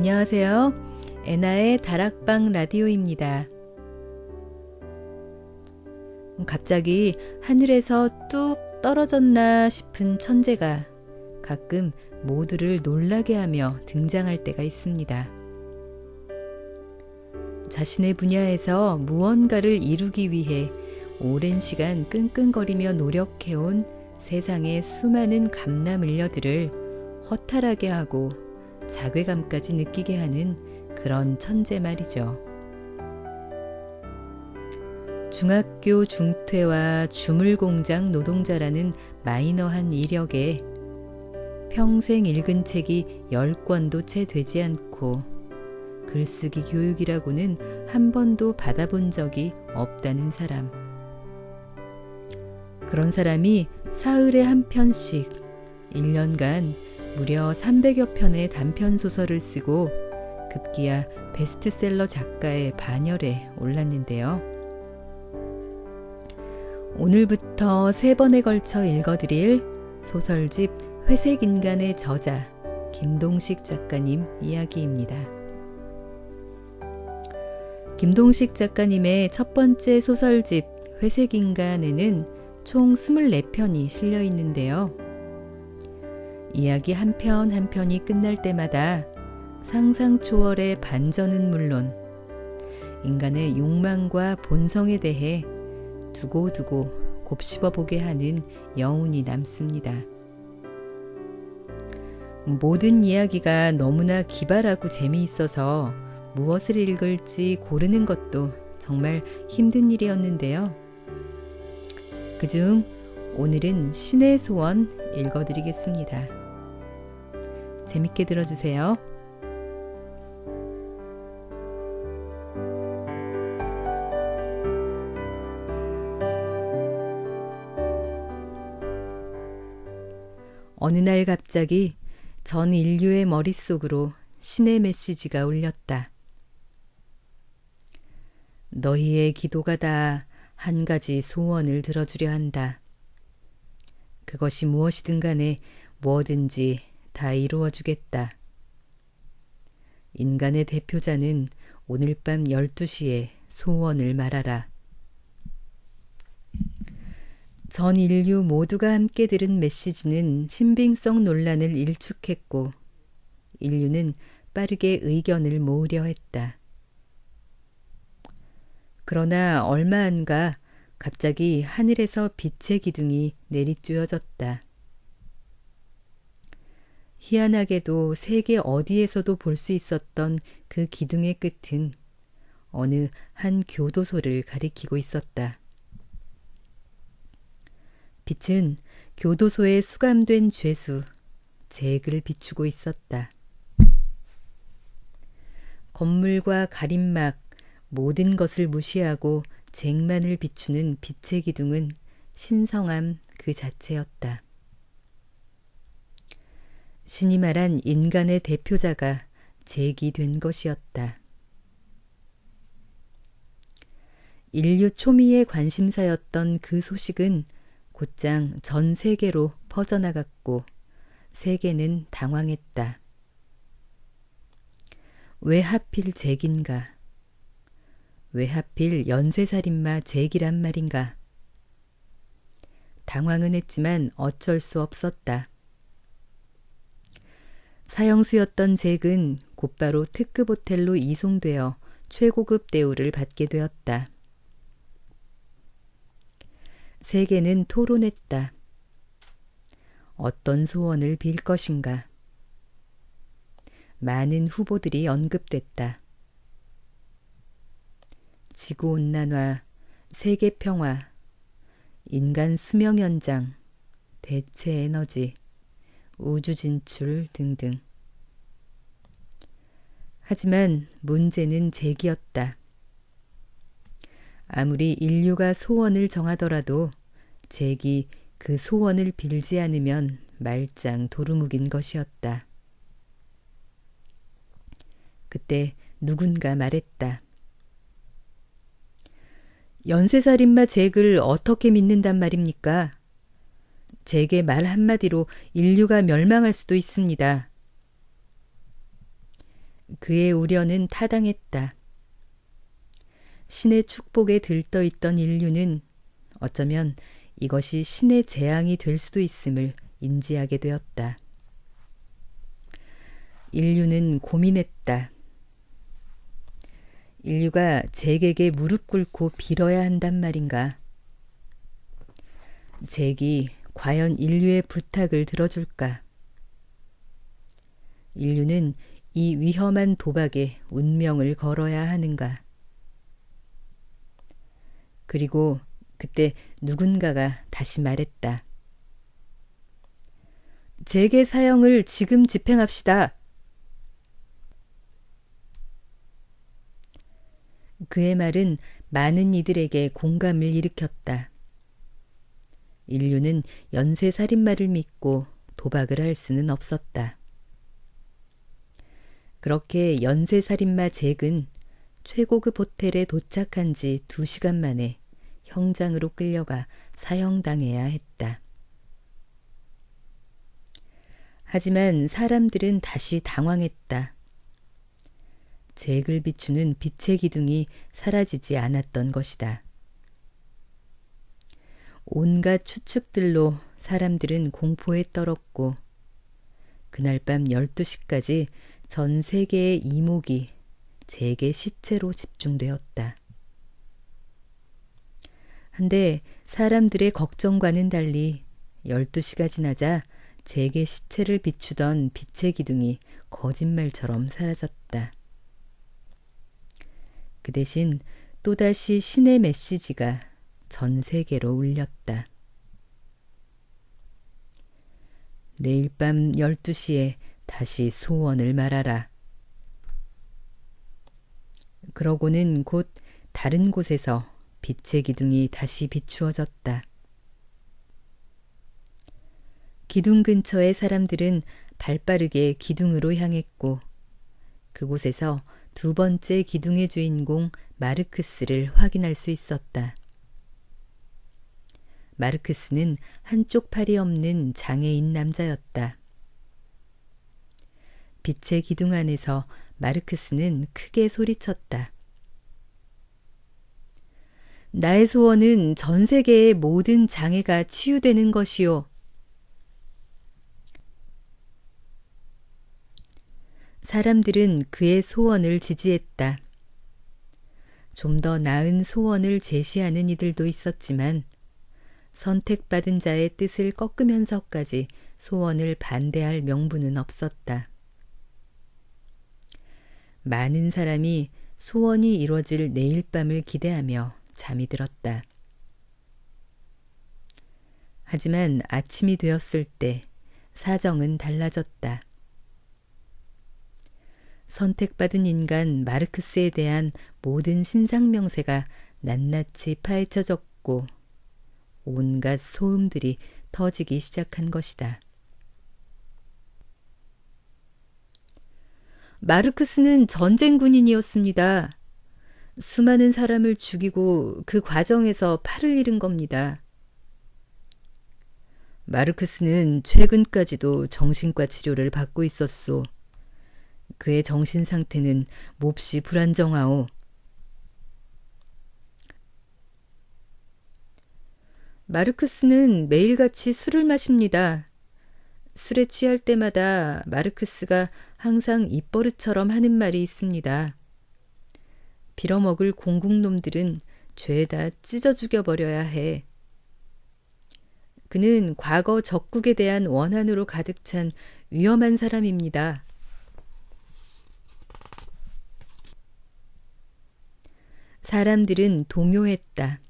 안녕하세요. 애나의 다락방 라디오입니다. 갑자기 하늘에서 뚝 떨어졌나 싶은 천재가 가끔 모두를 놀라게 하며 등장할 때가 있습니다. 자신의 분야에서 무언가를 이루기 위해 오랜 시간 끙끙거리며 노력해온 세상의 수많은 감남을녀들을 허탈하게 하고 자괴감까지 느끼게 하는 그런 천재 말이죠. 중학교 중퇴와 주물공장 노동자라는 마이너한 이력에 평생 읽은 책이 10권도 채 되지 않고 글쓰기 교육이라고는 한 번도 받아본 적이 없다는 사람. 그런 사람이 사흘에 한 편씩 1년간 무려 300여 편의 단편소설을 쓰고 급기야 베스트셀러 작가의 반열에 올랐는데요. 오늘부터 3번에 걸쳐 읽어드릴 소설집 회색인간의 저자 김동식 작가님 이야기입니다. 김동식 작가님의 첫 번째 소설집 회색인간에는 총 24편이 실려 있는데요. 이야기 한 편 한 편이 끝날 때마다 상상 초월의 반전은 물론 인간의 욕망과 본성에 대해 두고두고 곱씹어 보게 하는 여운이 남습니다. 모든 이야기가 너무나 기발하고 재미있어서 무엇을 읽을지 고르는 것도 정말 힘든 일이었는데요. 그중 오늘은 신의 소원 읽어드리겠습니다. 재밌게 들어주세요. 어느 날 갑자기 전 인류의 머릿속으로 신의 메시지가 울렸다. 너희의 기도가 다 한 가지 소원을 들어주려 한다. 그것이 무엇이든 간에 뭐든지 다 이루어주겠다. 인간의 대표자는 오늘 밤 12시에 소원을 말하라. 전 인류 모두가 함께 들은 메시지는 신빙성 논란을 일축했고 인류는 빠르게 의견을 모으려 했다. 그러나 얼마 안 가 갑자기 하늘에서 빛의 기둥이 내리쬐어졌다. 희한하게도 세계 어디에서도 볼 수 있었던 그 기둥의 끝은 어느 한 교도소를 가리키고 있었다. 빛은 교도소에 수감된 죄수 잭을 비추고 있었다. 건물과 가림막 모든 것을 무시하고 잭만을 비추는 빛의 기둥은 신성함 그 자체였다. 신이 말한 인간의 대표자가 잭이 된 것이었다. 인류 초미의 관심사였던 그 소식은 곧장 전 세계로 퍼져나갔고 세계는 당황했다. 왜 하필 잭인가? 왜 하필 연쇄살인마 잭이란 말인가? 당황은 했지만 어쩔 수 없었다. 사형수였던 잭은 곧바로 특급 호텔로 이송되어 최고급 대우를 받게 되었다. 세계는 토론했다. 어떤 소원을 빌 것인가? 많은 후보들이 언급됐다. 지구온난화, 세계평화, 인간 수명 연장, 대체 에너지, 우주 진출 등등. 하지만 문제는 잭이었다. 아무리 인류가 소원을 정하더라도 잭이 그 소원을 빌지 않으면 말짱 도루묵인 것이었다. 그때 누군가 말했다. 연쇄살인마 잭을 어떻게 믿는단 말입니까? 잭의 말 한마디로 인류가 멸망할 수도 있습니다. 그의 우려는 타당했다. 신의 축복에 들떠있던 인류는 어쩌면 이것이 신의 재앙이 될 수도 있음을 인지하게 되었다. 인류는 고민했다. 인류가 잭에게 무릎 꿇고 빌어야 한단 말인가? 잭이 과연 인류의 부탁을 들어줄까? 인류는 이 위험한 도박에 운명을 걸어야 하는가? 그리고 그때 누군가가 다시 말했다. 잭의 사형을 지금 집행합시다. 그의 말은 많은 이들에게 공감을 일으켰다. 인류는 연쇄살인마를 믿고 도박을 할 수는 없었다. 그렇게 연쇄살인마 잭은 최고급 호텔에 도착한 지 2시간 만에 형장으로 끌려가 사형당해야 했다. 하지만 사람들은 다시 당황했다. 잭을 비추는 빛의 기둥이 사라지지 않았던 것이다. 온갖 추측들로 사람들은 공포에 떨었고 그날 밤 12시까지 전 세계의 이목이 잭의 시체로 집중되었다. 한데 사람들의 걱정과는 달리 12시가 지나자 잭의 시체를 비추던 빛의 기둥이 거짓말처럼 사라졌다. 그 대신 또다시 신의 메시지가 전 세계로 울렸다. 내일 밤 12시에 다시 소원을 말하라. 그러고는 곧 다른 곳에서 빛의 기둥이 다시 비추어졌다. 기둥 근처의 사람들은 발빠르게 기둥으로 향했고 그곳에서 2번째 기둥의 주인공 마르크스를 확인할 수 있었다. 마르크스는 한쪽 팔이 없는 장애인 남자였다. 빛의 기둥 안에서 마르크스는 크게 소리쳤다. 나의 소원은 전 세계의 모든 장애가 치유되는 것이요. 사람들은 그의 소원을 지지했다. 좀 더 나은 소원을 제시하는 이들도 있었지만 선택받은 자의 뜻을 꺾으면서까지 소원을 반대할 명분은 없었다. 많은 사람이 소원이 이루어질 내일 밤을 기대하며 잠이 들었다. 하지만 아침이 되었을 때 사정은 달라졌다. 선택받은 인간 마르크스에 대한 모든 신상명세가 낱낱이 파헤쳐졌고 온갖 소음들이 터지기 시작한 것이다. 마르크스는 전쟁 군인이었습니다. 수많은 사람을 죽이고 그 과정에서 팔을 잃은 겁니다. 마르크스는 최근까지도 정신과 치료를 받고 있었소. 그의 정신 상태는 몹시 불안정하오. 마르크스는 매일같이 술을 마십니다. 술에 취할 때마다 마르크스가 항상 입버릇처럼 하는 말이 있습니다. 빌어먹을 공국놈들은 죄다 찢어 죽여버려야 해. 그는 과거 적국에 대한 원한으로 가득 찬 위험한 사람입니다. 사람들은 동요했다.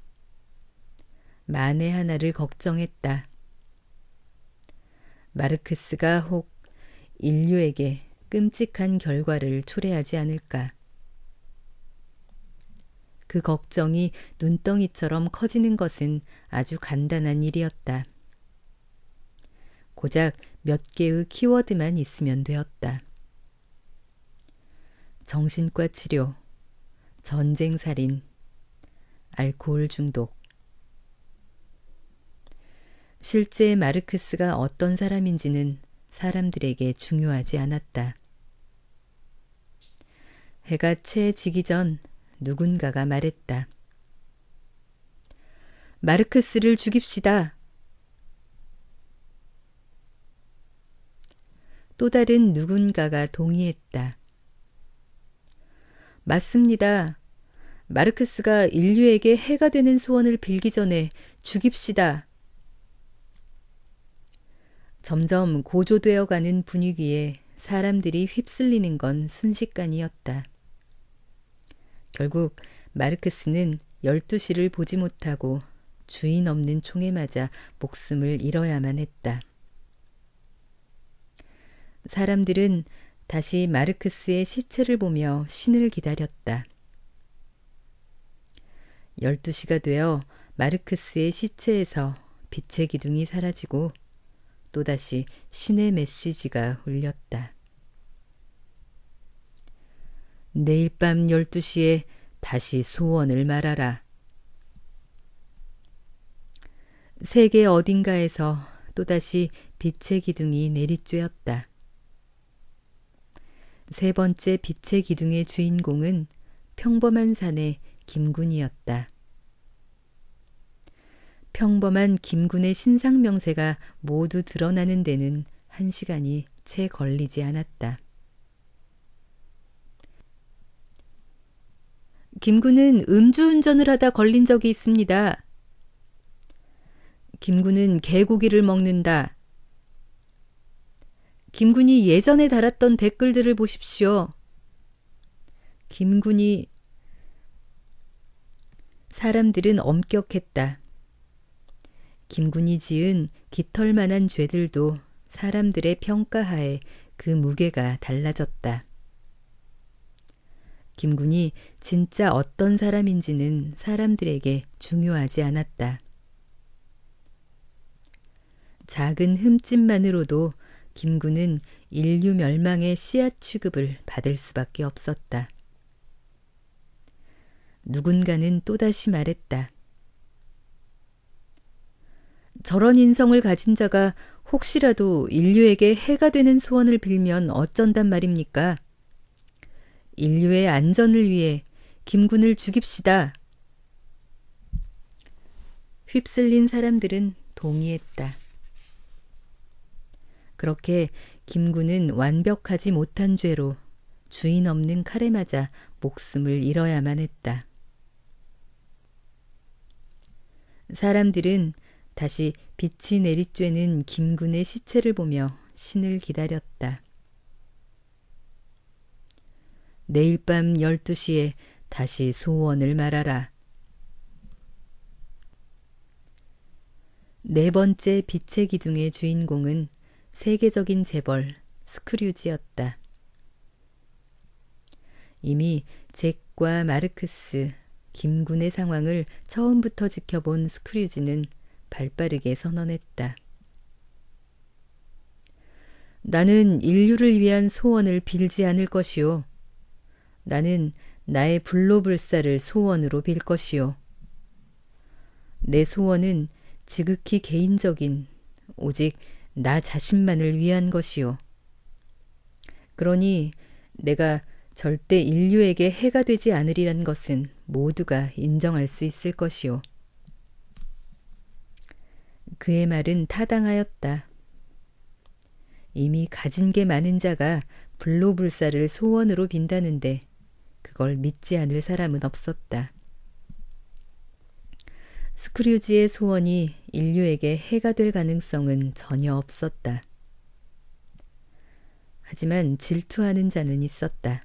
만에 하나를 걱정했다. 마르크스가 혹 인류에게 끔찍한 결과를 초래하지 않을까. 그 걱정이 눈덩이처럼 커지는 것은 아주 간단한 일이었다. 고작 몇 개의 키워드만 있으면 되었다. 정신과 치료, 전쟁살인, 알코올 중독. 실제 마르크스가 어떤 사람인지는 사람들에게 중요하지 않았다. 해가 채 지기 전 누군가가 말했다. 마르크스를 죽입시다. 또 다른 누군가가 동의했다. 맞습니다. 마르크스가 인류에게 해가 되는 소원을 빌기 전에 죽입시다. 점점 고조되어가는 분위기에 사람들이 휩쓸리는 건 순식간이었다. 결국 마르크스는 12시를 보지 못하고 주인 없는 총에 맞아 목숨을 잃어야만 했다. 사람들은 다시 마르크스의 시체를 보며 신을 기다렸다. 12시가 되어 마르크스의 시체에서 빛의 기둥이 사라지고 또다시 신의 메시지가 울렸다. 내일 밤 12시에 다시 소원을 말하라. 세계 어딘가에서 또다시 빛의 기둥이 내리쬐었다. 세 번째 빛의 기둥의 주인공은 평범한 사내 김군이었다. 평범한 김군의 신상명세가 모두 드러나는 데는 1시간이 채 걸리지 않았다. 김군은 음주운전을 하다 걸린 적이 있습니다. 김군은 개고기를 먹는다. 김군이 예전에 달았던 댓글들을 보십시오. 김군이... 사람들은 엄격했다. 김군이 지은 깃털만한 죄들도 사람들의 평가하에 그 무게가 달라졌다. 김군이 진짜 어떤 사람인지는 사람들에게 중요하지 않았다. 작은 흠집만으로도 김군은 인류 멸망의 씨앗 취급을 받을 수밖에 없었다. 누군가는 또다시 말했다. 저런 인성을 가진 자가 혹시라도 인류에게 해가 되는 소원을 빌면 어쩐단 말입니까? 인류의 안전을 위해 김군을 죽입시다. 휩쓸린 사람들은 동의했다. 그렇게 김군은 완벽하지 못한 죄로 주인 없는 칼에 맞아 목숨을 잃어야만 했다. 사람들은 다시 빛이 내리쬐는 김군의 시체를 보며 신을 기다렸다. 내일 밤 12시에 다시 소원을 말하라. 네 번째 빛의 기둥의 주인공은 세계적인 재벌 스크류지였다. 이미 잭과 마르크스, 김군의 상황을 처음부터 지켜본 스크류지는 발빠르게 선언했다. 나는 인류를 위한 소원을 빌지 않을 것이요. 나는 나의 불로불사를 소원으로 빌 것이요. 내 소원은 지극히 개인적인 오직 나 자신만을 위한 것이요. 그러니 내가 절대 인류에게 해가 되지 않으리란 것은 모두가 인정할 수 있을 것이요. 그의 말은 타당하였다. 이미 가진 게 많은 자가 불로불사를 소원으로 빈다는데 그걸 믿지 않을 사람은 없었다. 스크류지의 소원이 인류에게 해가 될 가능성은 전혀 없었다. 하지만 질투하는 자는 있었다.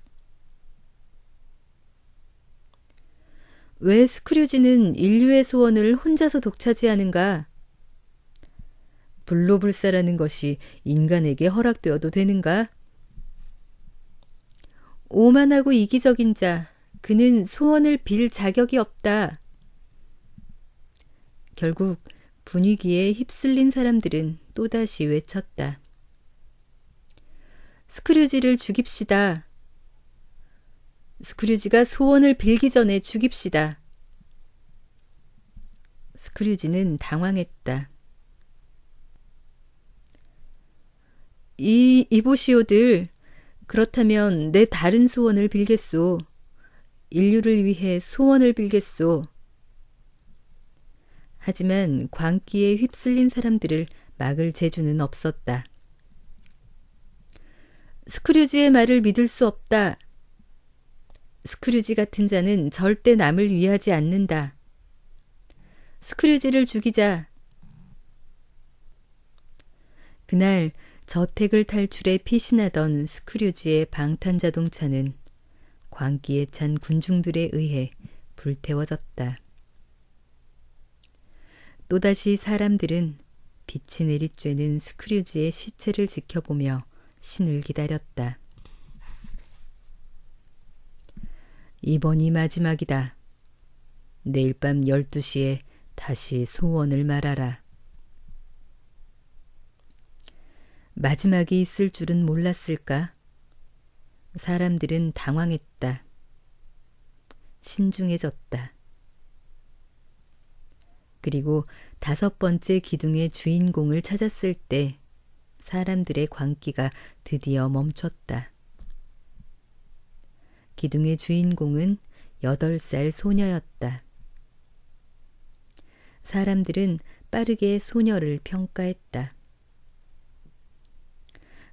왜 스크류지는 인류의 소원을 혼자서 독차지하는가? 불로불사라는 것이 인간에게 허락되어도 되는가? 오만하고 이기적인 자, 그는 소원을 빌 자격이 없다. 결국 분위기에 휩쓸린 사람들은 또다시 외쳤다. 스크류지를 죽입시다. 스크류지가 소원을 빌기 전에 죽입시다. 스크류지는 당황했다. 이보시오들, 그렇다면 내 다른 소원을 빌겠소. 인류를 위해 소원을 빌겠소. 하지만 광기에 휩쓸린 사람들을 막을 재주는 없었다. 스크류지의 말을 믿을 수 없다. 스크류지 같은 자는 절대 남을 위하지 않는다. 스크류지를 죽이자. 그날 저택을 탈출해 피신하던 스크류지의 방탄자동차는 광기에 찬 군중들에 의해 불태워졌다. 또다시 사람들은 빛이 내리쬐는 스크류지의 시체를 지켜보며 신을 기다렸다. 이번이 마지막이다. 내일 밤 12시에 다시 소원을 말하라. 마지막이 있을 줄은 몰랐을까? 사람들은 당황했다. 신중해졌다. 그리고 5번째 기둥의 주인공을 찾았을 때 사람들의 광기가 드디어 멈췄다. 기둥의 주인공은 8살 소녀였다. 사람들은 빠르게 소녀를 평가했다.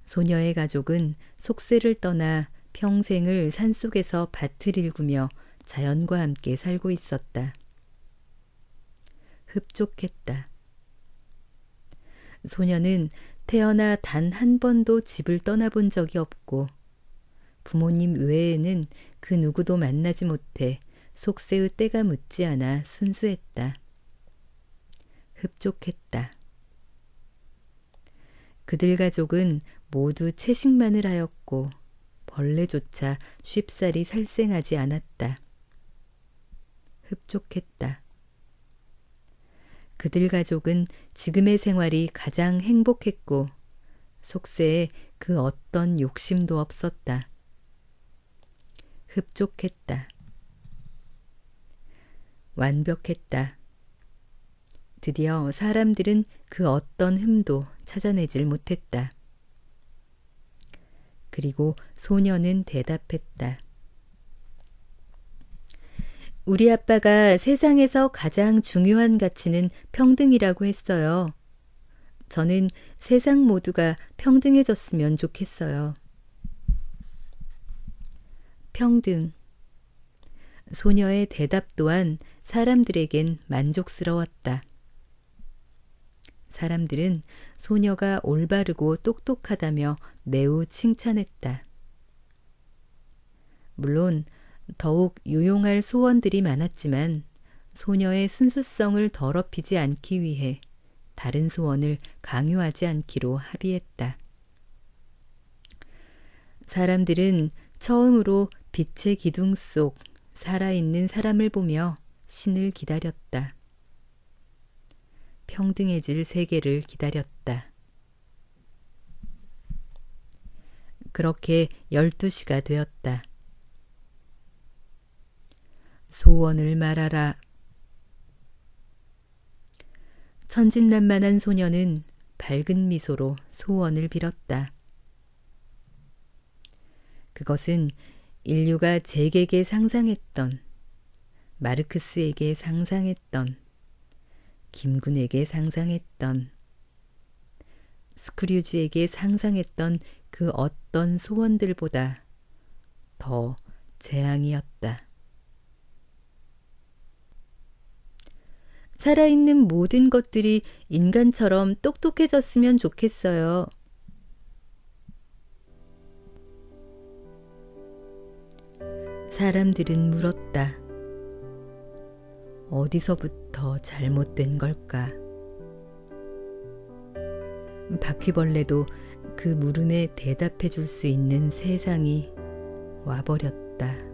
소녀의 가족은 속세를 떠나 평생을 산속에서 밭을 일구며 자연과 함께 살고 있었다. 흡족했다. 소녀는 태어나 단 한 번도 집을 떠나본 적이 없고 부모님 외에는 그 누구도 만나지 못해 속세의 때가 묻지 않아 순수했다. 흡족했다. 그들 가족은 모두 채식만을 하였고 벌레조차 쉽사리 살생하지 않았다. 흡족했다. 그들 가족은 지금의 생활이 가장 행복했고 속세에 그 어떤 욕심도 없었다. 흡족했다. 완벽했다. 드디어 사람들은 그 어떤 흠도 찾아내질 못했다. 그리고 소녀는 대답했다. 우리 아빠가 세상에서 가장 중요한 가치는 평등이라고 했어요. 저는 세상 모두가 평등해졌으면 좋겠어요. 평등. 소녀의 대답 또한 사람들에겐 만족스러웠다. 사람들은 소녀가 올바르고 똑똑하다며 매우 칭찬했다. 물론 더욱 유용할 소원들이 많았지만 소녀의 순수성을 더럽히지 않기 위해 다른 소원을 강요하지 않기로 합의했다. 사람들은 처음으로 빛의 기둥 속 살아있는 사람을 보며 신을 기다렸다. 평등해질 세계를 기다렸다. 그렇게 12시가 되었다. 소원을 말하라. 천진난만한 소녀는 밝은 미소로 소원을 빌었다. 그것은 인류가 잭에게 상상했던, 마르크스에게 상상했던, 김군에게 상상했던, 스크류지에게 상상했던 그 어떤 소원들보다 더 재앙이었다. 살아있는 모든 것들이 인간처럼 똑똑해졌으면 좋겠어요. 사람들은 물었다. 어디서부터 잘못된 걸까? 바퀴벌레도 그 물음에 대답해 줄 수 있는 세상이 와버렸다.